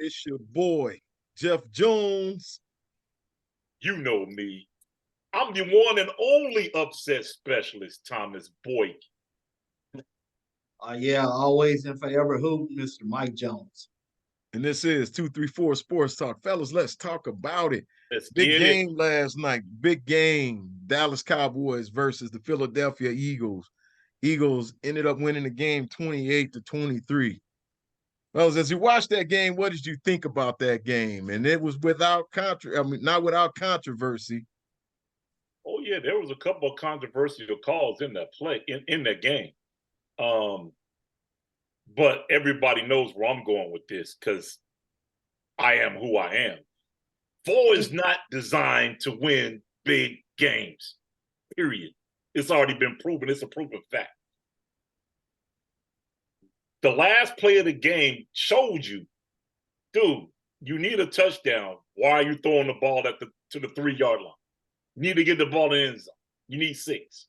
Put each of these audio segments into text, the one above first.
It's your boy, Jeff Jones. You know me. I'm the one and only upset specialist, Thomas Boyd. Yeah, always and forever who, Mr. Mike Jones. And this is 234 Sports Talk. Fellas, let's talk about it. Let's Big get game last night. Big game. Dallas Cowboys versus the Philadelphia Eagles. Eagles ended up winning the game 28-23. Well, as you watched that game, what did you think about that game? And it was not without controversy. Oh yeah, there was a couple of controversial calls in that play in that game. But everybody knows where I'm going with this because I am who I am. Four is not designed to win big games. Period. It's already been proven. It's a proven fact. The last play of the game showed you, dude, you need a touchdown. Why are you throwing the ball to the 3-yard line? You need to get the ball in the end zone. You need 6.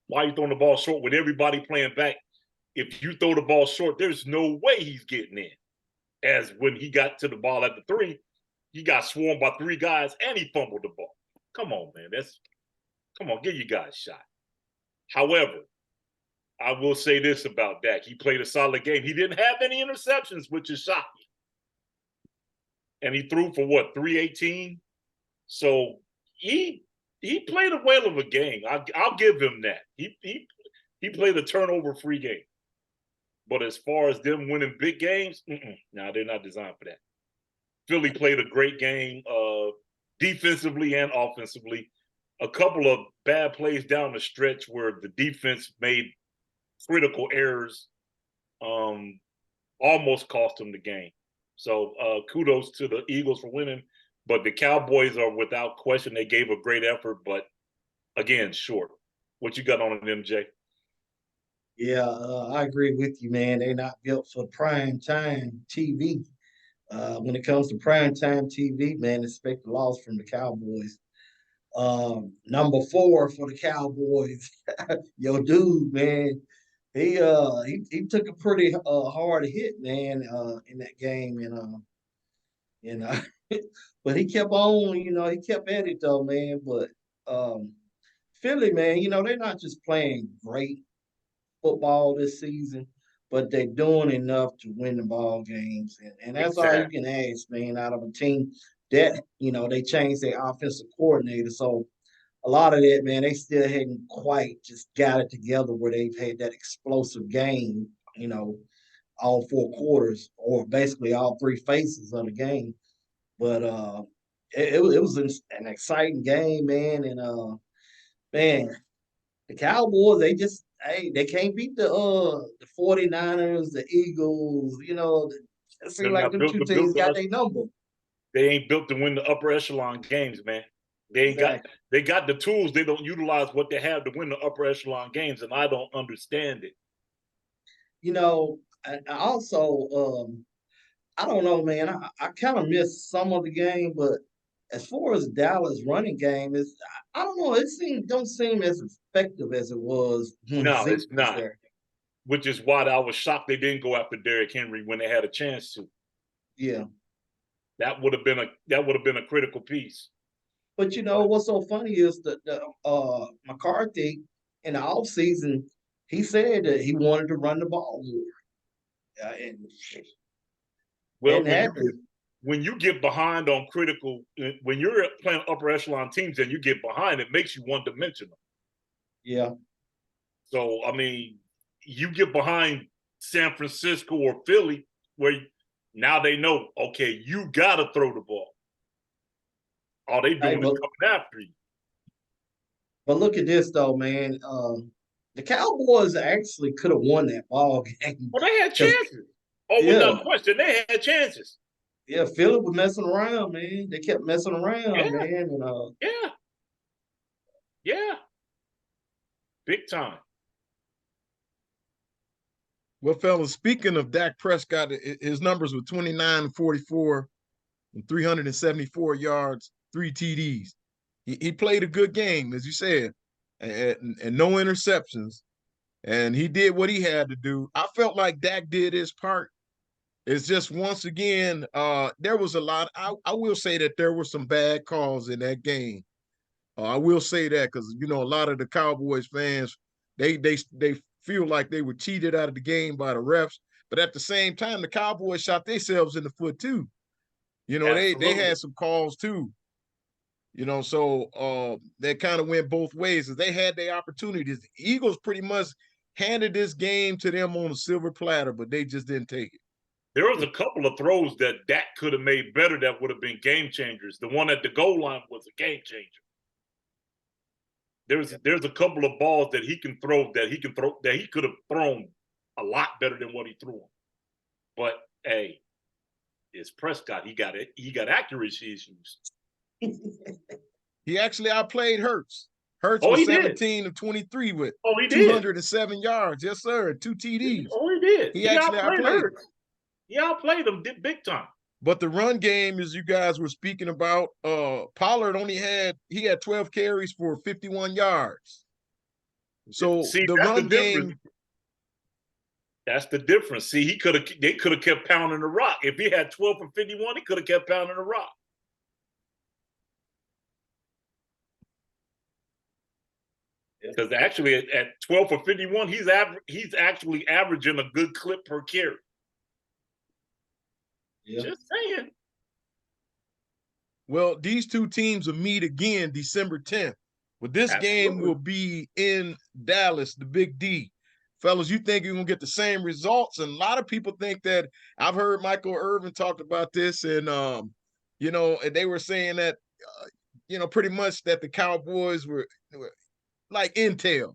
Why are you throwing the ball short with everybody playing back? If you throw the ball short, there's no way he's getting in. As when he got to the ball at the 3, he got swarmed by 3 guys and he fumbled the ball. Come on, man. Come on, give you guys a shot. However, I will say this about Dak. He played a solid game. He didn't have any interceptions, which is shocking. And he threw for what, 318? So he played a whale of a game. I'll give him that. He played a turnover-free game. But as far as them winning big games, no, they're not designed for that. Philly played a great game defensively and offensively. A couple of bad plays down the stretch where the defense made critical errors, almost cost them the game. So kudos to the Eagles for winning. But the Cowboys are without question. They gave a great effort, but again, short. What you got on them, Jay? Yeah, I agree with you, man. They're not built for prime time TV. When it comes to prime time TV, man, expect a loss from the Cowboys. Number 4 for the Cowboys, yo, dude, man, he took a pretty hard hit, man, in that game, and but he kept on, he kept at it though, man. But Philly, man, they're not just playing great football this season, but they're doing enough to win the ball games. And that's all you Exactly. can ask, man, out of a team that, they changed their offensive coordinator. So a lot of that, man, they still hadn't quite just got it together where they've had that explosive game, all 4 quarters or basically all 3 phases of the game. But it was an exciting game, man. And man, the Cowboys, they can't beat the 49ers, the Eagles, it seems They're like not them built two to build teams got the their number. They ain't built to win the upper echelon games, man. Exactly. They got the tools. They don't utilize what they have to win the upper echelon games, and I don't understand it. And also, I don't know, man. I kind of missed some of the game, but as far as Dallas running game is, I don't know. Don't seem as effective as it was when No, Zeke it's was not. there. Which is why I was shocked they didn't go after Derrick Henry when they had a chance to. Yeah. That would have been a critical piece. But what's so funny is that McCarthy in the offseason, he said that he wanted to run the ball more. And Well, hadn't happened. when you get behind on critical, when you're playing upper echelon teams and you get behind, it makes you one dimensional. Yeah. So I mean, you get behind San Francisco or Philly, where now they know, okay, you gotta throw the ball. All they doing is coming after you. But look at this though, man. The Cowboys actually could have won that ball game. Well, they had chances. Oh, yeah, without question, they had chances. Yeah, Philly was messing around, man. They kept messing around, Yeah. man. And yeah, big time. Well, fellas, speaking of Dak Prescott, his numbers were 29, 44, and 374 yards, 3 TDs. He played a good game, as you said, and no interceptions. And he did what he had to do. I felt like Dak did his part It's just once again, there was a lot. I will say that there were some bad calls in that game. I will say that because a lot of the Cowboys fans they feel like they were cheated out of the game by the refs, but at the same time, the Cowboys shot themselves in the foot too. They Absolutely. had some calls too. So that kind of went both ways. As they had their opportunities, the Eagles pretty much handed this game to them on a silver platter, but they just didn't take it. There was a couple of throws that Dak could have made better that would have been game changers. The one at the goal line was a game changer. There's a couple of balls that he could have thrown a lot better than what he threw them. But hey, it's Prescott. He got accuracy issues. He actually outplayed Hurts. Hurts Oh, was he did. 17 of 23 with He did. 207 yards. Yes, sir. 2 TDs. Oh, he did. He actually outplayed. Hurts. He outplayed him big time. But the run game, as you guys were speaking about, Pollard he had 12 carries for 51 yards. So the run game. That's the difference. See, they could have kept pounding the rock. If he had 12 for 51, he could have kept pounding the rock. Because actually at 12 for 51, he's actually averaging a good clip per carry. Yeah. Just saying. Well, these two teams will meet again December 10th. But this game will be in Dallas, the Big D. Fellas, you think you're going to get the same results? And a lot of people think that. I've heard Michael Irvin talk about this, and, and they were saying that, pretty much that the Cowboys were like intel,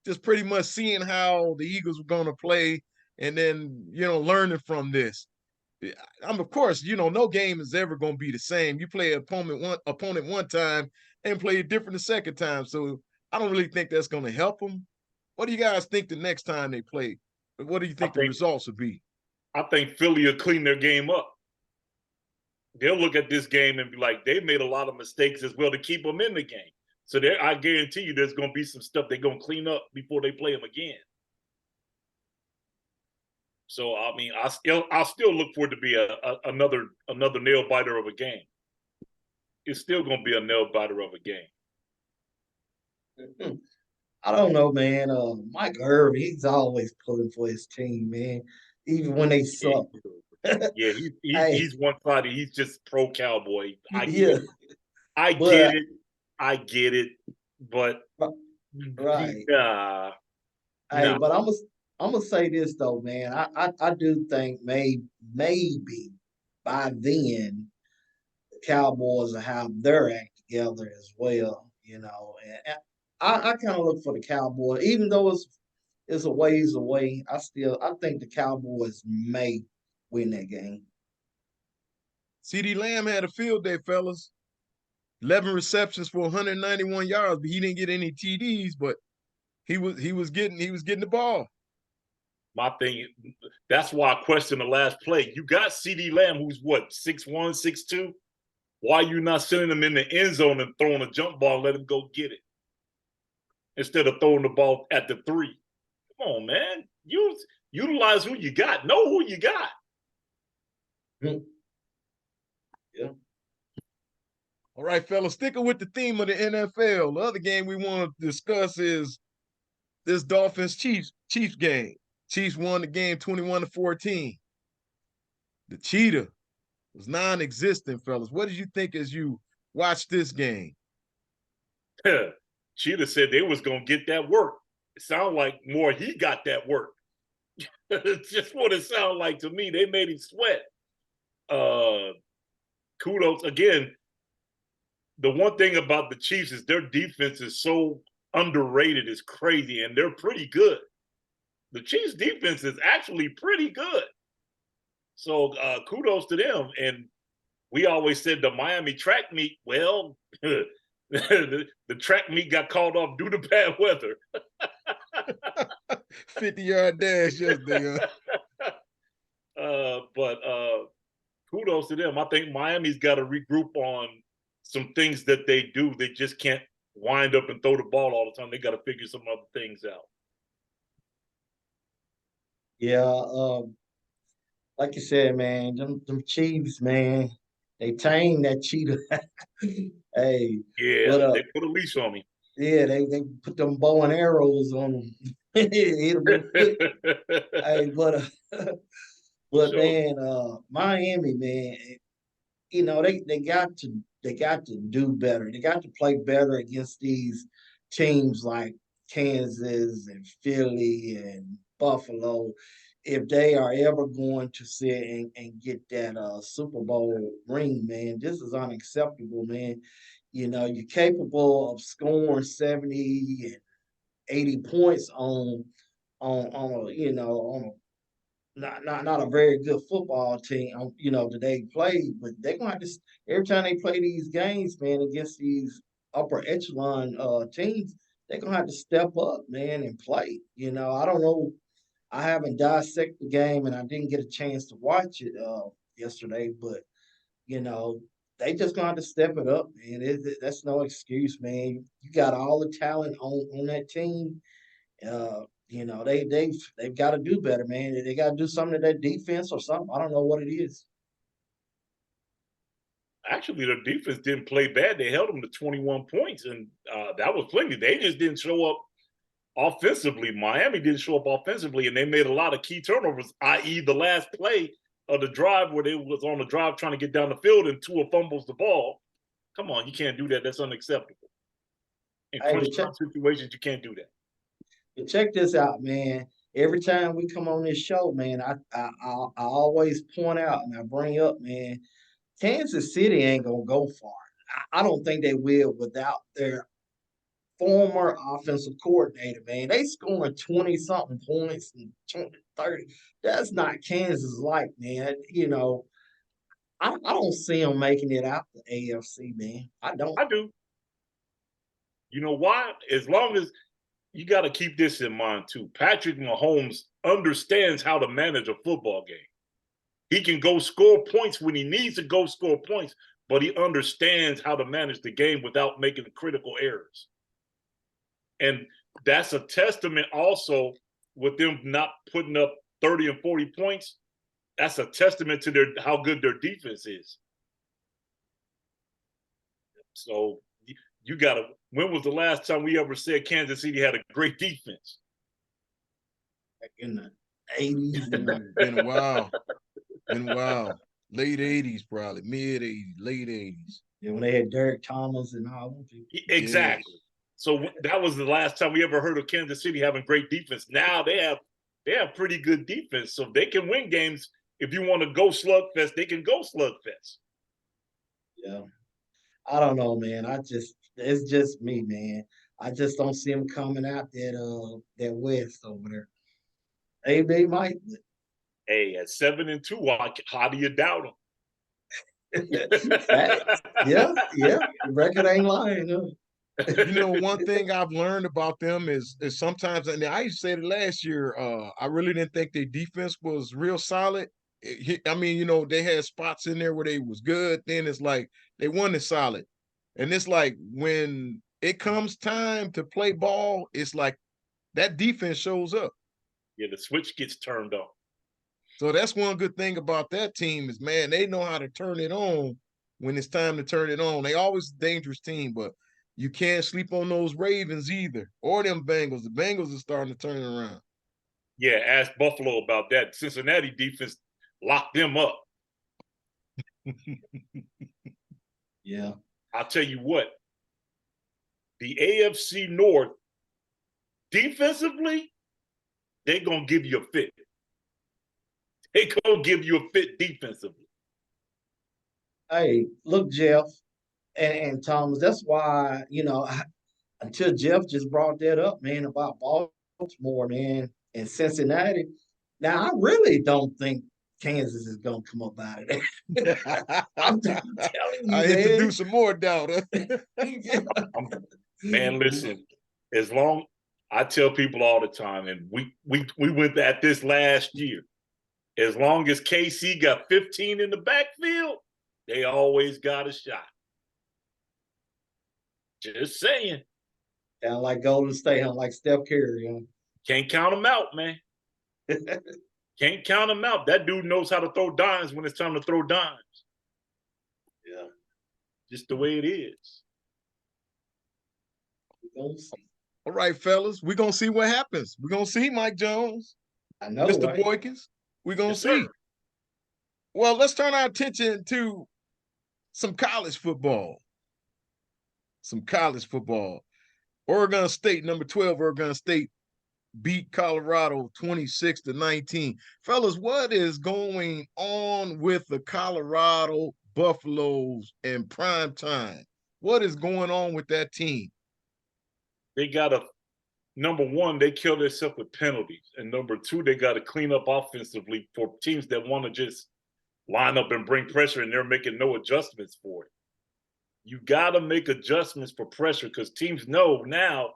just pretty much seeing how the Eagles were going to play and then, learning from this. Of course, no game is ever going to be the same. You play an opponent one time and play it different the second time. So I don't really think that's going to help them. What do you guys think the next time they play? What do you think the results will be? I think Philly will clean their game up. They'll look at this game and be like, they made a lot of mistakes as well to keep them in the game. So I guarantee you there's going to be some stuff they're going to clean up before they play them again. So, I mean, I still look for it to be another nail biter of a game. It's still going to be a nail biter of a game. I don't know, man. Mike Irvin, he's always pulling for his team, man. Even when they suck. Yeah, he's one-sided. He's just pro-Cowboy. I get it. But right. But I'm gonna say this though, man. I do think maybe by then the Cowboys will have their act together as well, And I kind of look for the Cowboys, even though it's a ways away. I think the Cowboys may win that game. CeeDee Lamb had a field day, fellas. 11 receptions for 191 yards, but he didn't get any TDs. But he was getting the ball. My thing, that's why I questioned the last play. You got CeeDee Lamb, who's what, 6'1", 6'2"? Why are you not sending him in the end zone and throwing a jump ball and let him go get it? Instead of throwing the ball at the 3. Come on, man. Utilize who you got. Know who you got. Yeah. All right, fellas, sticking with the theme of the NFL, the other game we want to discuss is this Dolphins-Chiefs game. Chiefs won the game 21-14. The cheetah was non-existent, fellas. What did you think as you watched this game? Cheetah said they was going to get that work. It sounded like more he got that work. It's just what it sounded like to me. They made him sweat. Kudos. Again, the one thing about the Chiefs is their defense is so underrated. It's crazy, and they're pretty good. The Chiefs' defense is actually pretty good. So kudos to them. And we always said the Miami track meet, well, the track meet got called off due to bad weather. 50-yard dash yesterday. But kudos to them. I think Miami's got to regroup on some things that they do. They just can't wind up and throw the ball all the time. They got to figure some other things out. Yeah. like you said, man, them Chiefs, man, they tamed that cheetah. Hey, Yeah, but they put a leash on me. yeah, they put them bow and arrows on them. Hit them with foot. Hey, For but sure. man, Miami, man, they got to do better. They got to play better against these teams like Kansas and Philly and Buffalo if they are ever going to sit and get that Super Bowl ring, man. This is unacceptable, man. You're capable of scoring 70 and 80 points on a not a very good football team, that they play, but they're gonna have to every time they play these games, man, against these upper echelon teams, they're gonna have to step up, man, and play. I don't know. I haven't dissected the game and I didn't get a chance to watch it yesterday, but you know, they just gonna have to step it up, man. That's no excuse, man. You got all the talent on that team. They've got to do better, man. They got to do something to their defense or something. I don't know what it is. Actually, their defense didn't play bad. They held them to 21 points, and that was plenty. They just didn't show up offensively. Miami didn't show up offensively, and they made a lot of key turnovers, i.e., the last play of the drive where they was on the drive trying to get down the field and Tua fumbles the ball. Come on, you can't do that. That's unacceptable. In Hey, crunch time situations, you can't do that. but check this out, man. Every time we come on this show, man, I always point out and I bring up, man, Kansas City ain't gonna go far. I don't think they will without their former offensive coordinator, man. They scoring 20 something points and 20, 30. That's not Kansas like, man. I don't see them making it out the AFC, man. I don't. I do. You know why? As long as you got to keep this in mind too. Patrick Mahomes understands how to manage a football game. He can go score points when he needs to go score points, but he understands how to manage the game without making critical errors. And that's a testament also with them not putting up 30 and 40 points. That's a testament to how good their defense is. So you got to. When was the last time we ever said Kansas City had a great defense? Like in the 80s. Been a while. Been a while. Late 80s, probably. Mid 80s, late 80s. Yeah, when they had Derek Thomas and all them people. Exactly. Yes. So that was the last time we ever heard of Kansas City having great defense. Now they have pretty good defense, so they can win games. If you want to go slugfest, they can go slugfest. Yeah, I don't know, man. It's just me, man. I just don't see them coming out that West over there. They might. Hey, at 7-2, how do you doubt them? Yeah. The record ain't lying. Huh? One thing I've learned about them is sometimes, and I used to say it last year, I really didn't think their defense was real solid. I mean, they had spots in there where they was good. Then it's like they wasn't solid. And it's like when it comes time to play ball, it's like that defense shows up. Yeah, the switch gets turned on. So that's one good thing about that team is, man, they know how to turn it on when it's time to turn it on. They always a dangerous team, but you can't sleep on those Ravens either, or them Bengals. The Bengals are starting to turn it around. Yeah, ask Buffalo about that. Cincinnati defense locked them up. Yeah. I'll tell you what, the AFC North, defensively, they're going to give you a fit. They're going to give you a fit defensively. Hey, look, Jeff and Thomas, that's why, until Jeff just brought that up, man, about Baltimore, man, and Cincinnati. Now, I really don't think Kansas is going to come up out of there. I'm telling you, I introduce some more doubt. Man, listen, I tell people all the time, and we went at this last year. As long as KC got 15 in the backfield, they always got a shot. Just saying. Sound like Golden State, like Steph Curry. Can't count them out, man. Can't count him out. That dude knows how to throw dimes when it's time to throw dimes. Yeah. Just the way it is. We're gonna see. All right, fellas, we're going to see what happens. We're going to see Mike Jones, I know, Mr. right? Boykins. We're going to Yes, see. sir. Well, let's turn our attention to some college football. Some college football. Oregon State, number 12, Oregon State beat Colorado 26-19. Fellas, what is going on with the Colorado Buffaloes in prime time? What is going on with that team? They got to, number one, they kill themselves with penalties. And number two, they got to clean up offensively for teams that want to just line up and bring pressure and they're making no adjustments for it. You got to make adjustments for pressure because teams know now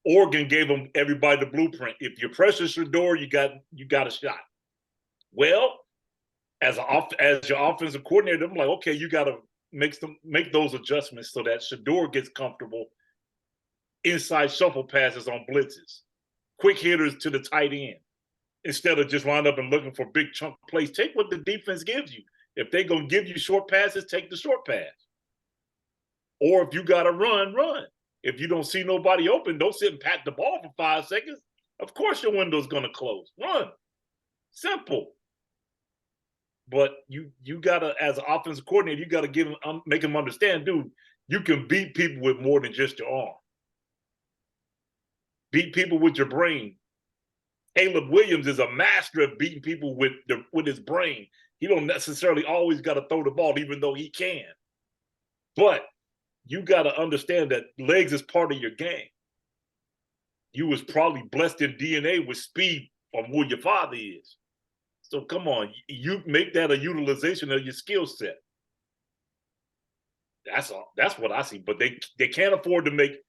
Oregon gave them everybody the blueprint. If you pressure Shador, you got a shot. Well, as your offensive coordinator, I'm like, okay, you got to make those adjustments so that Shador gets comfortable. Inside shuffle passes on blitzes, quick hitters to the tight end, instead of just wind up and looking for big chunk plays. Take what the defense gives you. If they're gonna give you short passes, take the short pass. Or if you got to run. If you don't see nobody open, don't sit and pat the ball for 5 seconds. Of course your window's going to close. Run. Simple. But you got to, as an offensive coordinator, you got to make them understand, dude, you can beat people with more than just your arm. Beat people with your brain. Caleb Williams is a master of beating people with his brain. He don't necessarily always got to throw the ball, even though he can. But you got to understand that legs is part of your game. You was probably blessed in DNA with speed from who your father is. So come on, you make that a utilization of your skill set. That's all. That's what I see. But they can't afford to make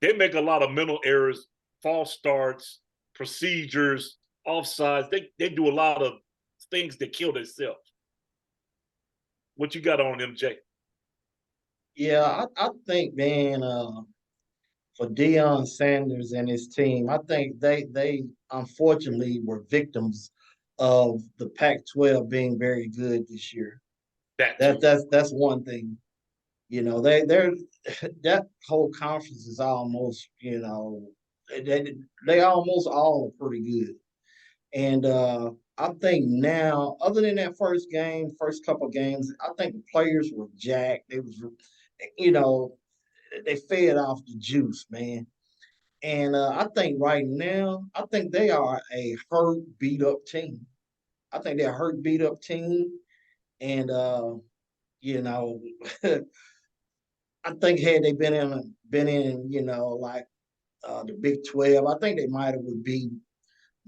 a lot of mental errors, false starts, procedures, offsides. They do a lot of things that kill themselves. What you got on them, Jay? Yeah, I think, man, for Deion Sanders and his team, I think they unfortunately were victims of the Pac-12 being very good this year. That's one thing. You know, they're that whole conference is almost, you know, they almost all are pretty good. And I think now, other than that first couple games, I think the players were jacked. They was, you know, they fed off the juice, man. And I think right now, I think they are a hurt, beat up team. I think they're a hurt, beat up team. And you know, I think had they been in, you know, like the Big 12, I think they might have would be.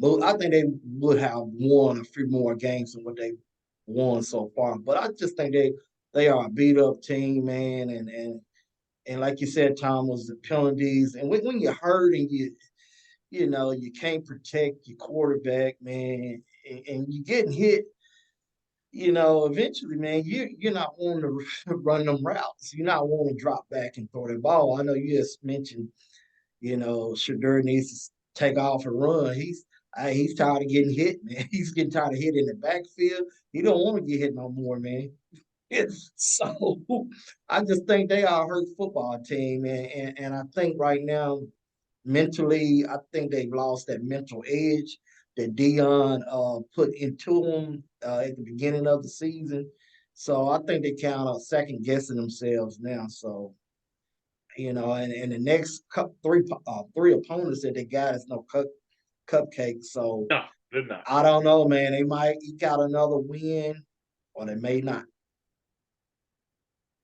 I think they would have won a few more games than what they won so far. But I just think they are a beat up team, man, and like you said, Tom, was the penalties. And when you're hurt and you know you can't protect your quarterback, man, and you're getting hit, you know, eventually, man, you're not wanting to run them routes. You're not wanting to drop back and throw the ball. I know you just mentioned, you know, Shadur needs to take off and run. He's tired of getting hit, man. He's getting tired of hitting the backfield. He don't want to get hit no more, man. So I just think they are a hurt football team, and I think right now mentally, I think they've lost that mental edge that Dion put into them at the beginning of the season. So I think they kind of second guessing themselves now. So you know, and the next three opponents that they got is no cupcake. So No, they're not. I don't know, man. They might eke out another win, or they may not.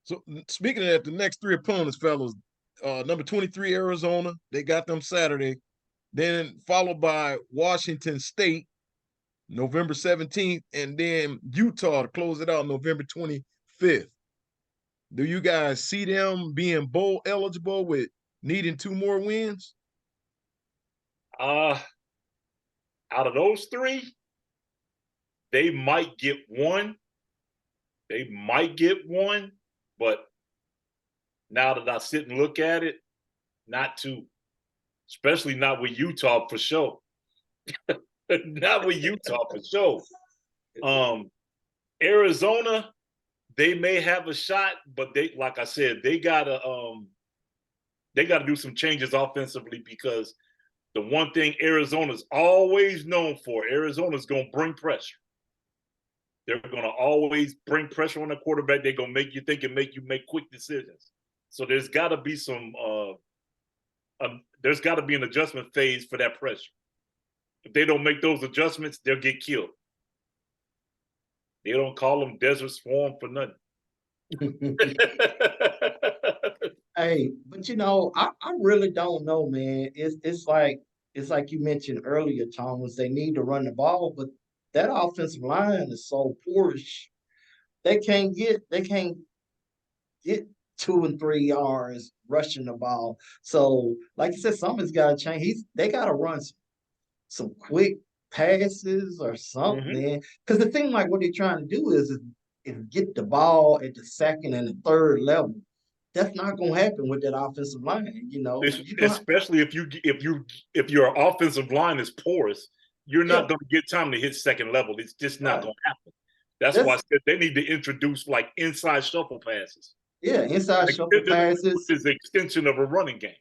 So speaking of that, the next three opponents, fellas, number 23, Arizona, they got them Saturday. Then followed by Washington State, November 17th, and then Utah to close it out November 25th. Do you guys see them being bowl eligible with needing 2 more wins? Out of those three, they might get one. They might get one, but now that I sit and look at it, not two. Especially not with Utah for sure. Not with Utah for sure. Arizona, they may have a shot, but they, like I said, they gotta do some changes offensively, because the one thing Arizona's always known for, Arizona's gonna bring pressure. They're gonna always bring pressure on the quarterback. They're gonna make you think and make you make quick decisions. So there's gotta be there's gotta be an adjustment phase for that pressure. If they don't make those adjustments, they'll get killed. They don't call them Desert Swarm for nothing. Hey, but I really don't know, man. It's like you mentioned earlier, Thomas. They need to run the ball, but that offensive line is so poorish. They can't get 2 and 3 yards rushing the ball. So, like you said, something's got to change. They got to run some quick passes or something, Mhm. man. Because the thing, like what they're trying to do is get the ball at the second and the third level. That's not going to happen with that offensive line. You're going to, Especially if your offensive line is porous, you're yeah, not going to get time to hit second level. It's just not right. going to happen. That's why I That's said they need to introduce like inside shuffle passes. yeah, inside shuffle Which passes, is the extension of a running game.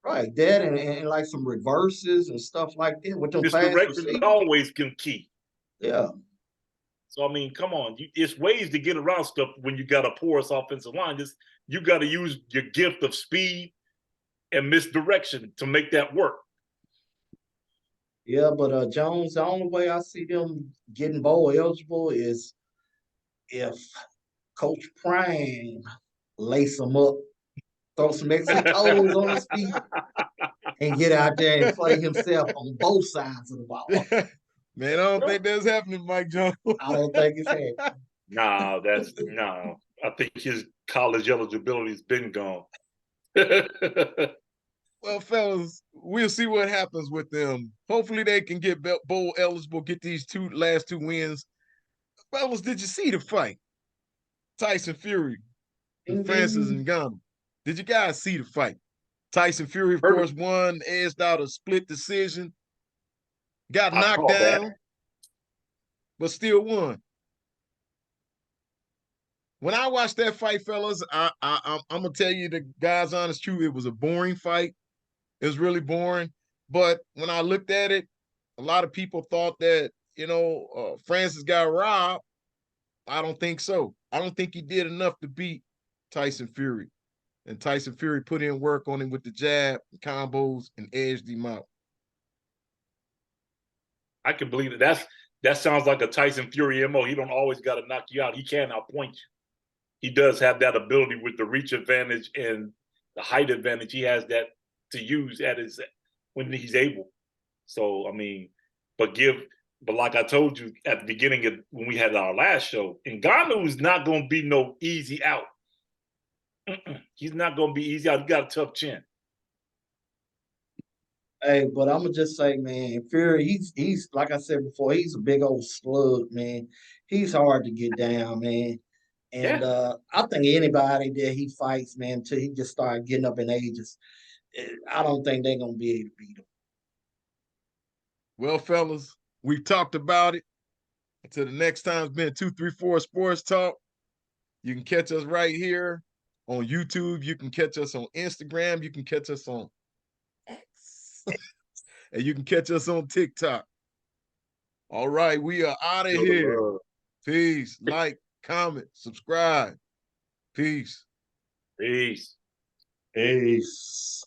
right? That and like some reverses and stuff like that with them fast Misdirection is receivers. always key. Yeah, So I mean, come on, it's ways to get around stuff when you got a porous offensive line. Just you got to use your gift of speed and misdirection to make that work. yeah. But Jones, the only way I see them getting bowl eligible is if Coach Prime lace them up, throw some extra toes on his feet, and get out there and play himself on both sides of the ball. Man, I don't think that's happening, Mike Jones. I don't think it's happening. Nah, that's no. I think his college eligibility's been gone. I Well, fellas, we'll see what happens with them. Hopefully, they can get bowl eligible, get these last two wins. Fellas, did you see the fight? Tyson Fury and Francis Indeed. Ngannou. Did you guys see the fight? Tyson Fury, of Heard course, won, edged out a split decision, got I knocked call that. down, but still won. When I watched that fight, fellas, I'm gonna tell you the God's honest truth. It was a boring fight. It was really boring. But when I looked at it, a lot of people thought that Francis got robbed. I don't think so. I don't think he did enough to beat Tyson Fury. And Tyson Fury put in work on him with the jab, the combos, and edged him out. I can believe it. That sounds like a Tyson Fury MO. He don't always got to knock you out. He can outpoint you. He does have that ability with the reach advantage and the height advantage. He has that to use at his when he's able. So I mean, but like I told you at the beginning of when we had our last show, Ngannou is not going to be no easy out. He's not going to be easy out. He got a tough chin. Hey, but I'm gonna just say, man, Fury, he's like I said before, he's a big old slug, man. He's hard to get down, man. And Yeah. I think anybody that he fights, man, until he just start getting up in ages, I don't think they're gonna be able to beat him. Well, fellas, we've talked about it. Until the next time, it's been 234 Sports Talk. You can catch us right here on YouTube. You can catch us on Instagram. You can catch us on X. And you can catch us on TikTok. All right, we are out of here. Peace. Like, comment, subscribe. Peace. Peace. Peace.